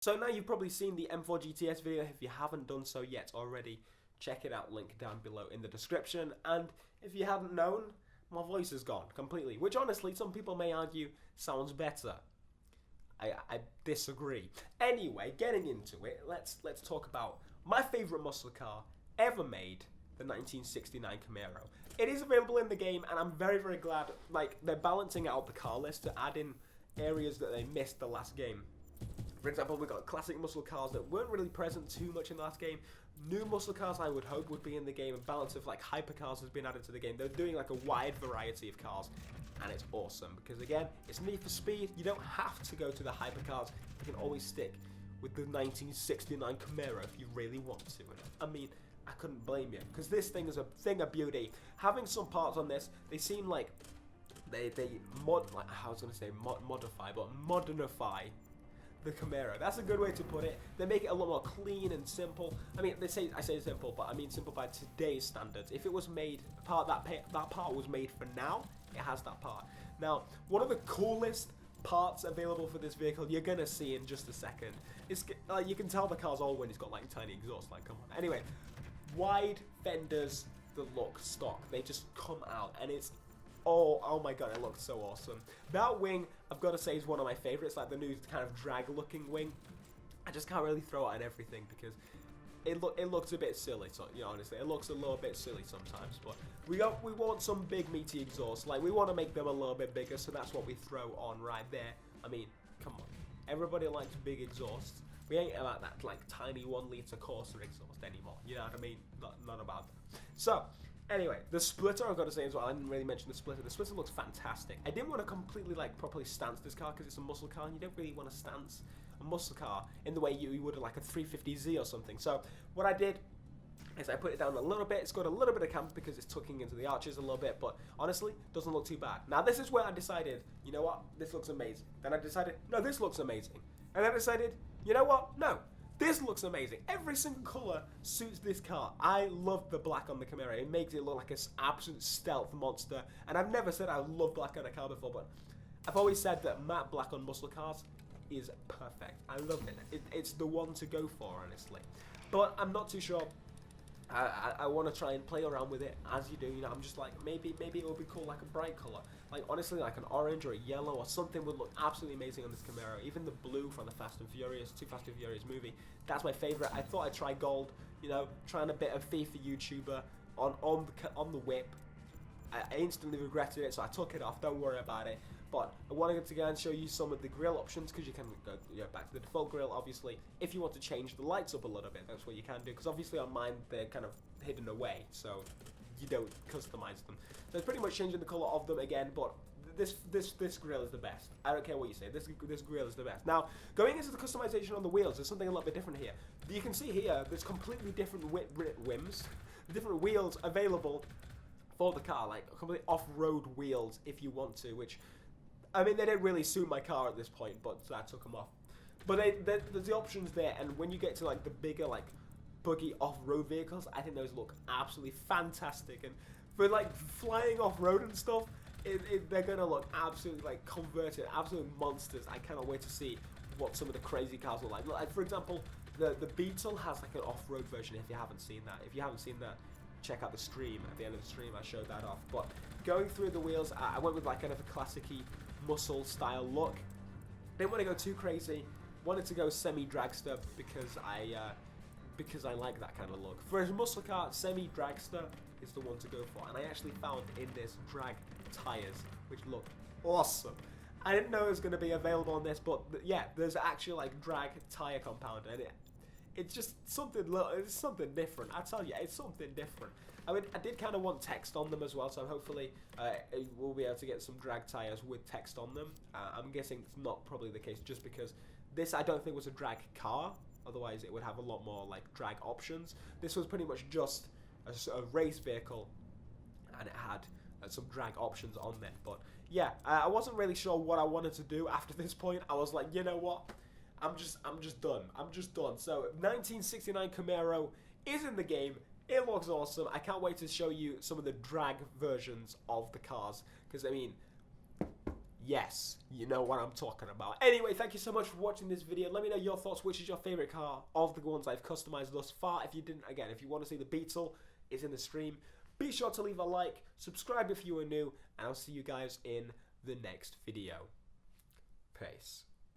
So now you've probably seen the M4 GTS video. If you haven't done so yet already, check it out, link down below in the description. And if you haven't known, my voice is gone completely, which honestly some people may argue sounds better. I disagree. Anyway, getting into it, let's talk about my favorite muscle car ever made, the 1969 Camaro. It is available in the game, and I'm very, very glad like they're balancing out the car list to add in areas that they missed the last game. For example, we got classic muscle cars that weren't really present too much in the last game. New muscle cars, I would hope, would be in the game. A balance of like hypercars has been added to the game. They're doing like a wide variety of cars, and it's awesome because again, it's Need for Speed. You don't have to go to the hypercars. You can always stick with the 1969 Camaro if you really want to. And I mean, I couldn't blame you because this thing is a thing of beauty. Having some parts on this, they seem like they modernify the Camaro. That's a good way to put it. They make it a lot more clean and simple. I mean, I say simple, but I mean simple by today's standards. If it was made, that part was made for now, it has that part. Now, one of the coolest parts available for this vehicle, you're gonna see in just a second. It's you can tell the car's old when it's got like tiny exhaust. Like, come on. Anyway, wide fenders that look stock. They just come out, and it's oh my god, it looks so awesome. That wing, I've got to say, is one of my favorites, like the new kind of drag-looking wing. I just can't really throw it on everything because it looks a bit silly, so, you know, honestly, it looks a little bit silly sometimes, but we want some big meaty exhausts, like we want to make them a little bit bigger, so that's what we throw on right there. I mean, come on, everybody likes big exhausts. We ain't about that like tiny 1-litre Corsa exhaust anymore, you know what I mean? Not about that. So, anyway, the splitter, I've got to say as well, I didn't really mention the splitter. The splitter looks fantastic. I didn't want to completely, like, properly stance this car because it's a muscle car, and you don't really want to stance a muscle car in the way you would like a 350Z or something. So, what I did is I put it down a little bit. It's got a little bit of camber because it's tucking into the arches a little bit, but honestly, doesn't look too bad. Now, this is where I decided, you know what, this looks amazing. Then I decided, no, this looks amazing. And then I decided, you know what, no. This looks amazing. Every single color suits this car. I love the black on the Camaro. It makes it look like an absolute stealth monster. And I've never said I love black on a car before, but I've always said that matte black on muscle cars is perfect. I love it. It's the one to go for, honestly. But I'm not too sure. I want to try and play around with it as you do. You know, I'm just like, maybe it would be cool like a bright color. Like, honestly, like an orange or a yellow or something would look absolutely amazing on this Camaro. Even the blue from the Fast and Furious movie, that's my favorite. I thought I'd try gold, you know, trying a bit of FIFA YouTuber on the whip. I instantly regretted it, so I took it off. Don't worry about it. But I wanted to go and show you some of the grille options because you can go back to the default grille, obviously. If you want to change the lights up a little bit, that's what you can do. Because obviously on mine, they're kind of hidden away, so you don't customize them. So it's pretty much changing the color of them again, but this grille is the best. I don't care what you say, this grille is the best. Now, going into the customization on the wheels, there's something a little bit different here. You can see here, there's completely different different wheels available for the car, like complete off-road wheels if you want to, which, I mean, they didn't really suit my car at this point, but so I took them off. But there's the options there, and when you get to like the bigger, like buggy off-road vehicles, I think those look absolutely fantastic. And for like flying off-road and stuff, they're gonna look absolutely like converted, absolute monsters. I cannot wait to see what some of the crazy cars look like. Like, for example, the Beetle has like an off-road version. If you haven't seen that, check out the stream. At the end of the stream, I showed that off. But going through the wheels, I went with like kind of a classic-y muscle style look. Didn't want to go too crazy. Wanted to go semi-dragster because I like that kind of look. For a muscle car, semi-dragster is the one to go for. And I actually found in this drag tires, which look awesome. I didn't know it was going to be available on this, but yeah, there's actually like drag tire compound, and it's just something it's something different. I tell you, it's something different. I mean, I did kind of want text on them as well, so hopefully we'll be able to get some drag tires with text on them. I'm guessing it's not probably the case, just because this I don't think was a drag car. Otherwise, it would have a lot more like drag options. This was pretty much just a race vehicle, and it had some drag options on there. But yeah, I wasn't really sure what I wanted to do after this point. I was like, you know what? I'm just done. I'm just done. So 1969 Camaro is in the game. It looks awesome. I can't wait to show you some of the drag versions of the cars, because I mean, Yes, you know what I'm talking about. Anyway, thank you so much for watching this video. Let me know your thoughts. Which is your favourite car of the ones I've customized thus far? If you didn't, again, if you want to see the Beetle, it's in the stream. Be sure to leave a like, subscribe if you are new, and I'll see you guys in the next video. Peace.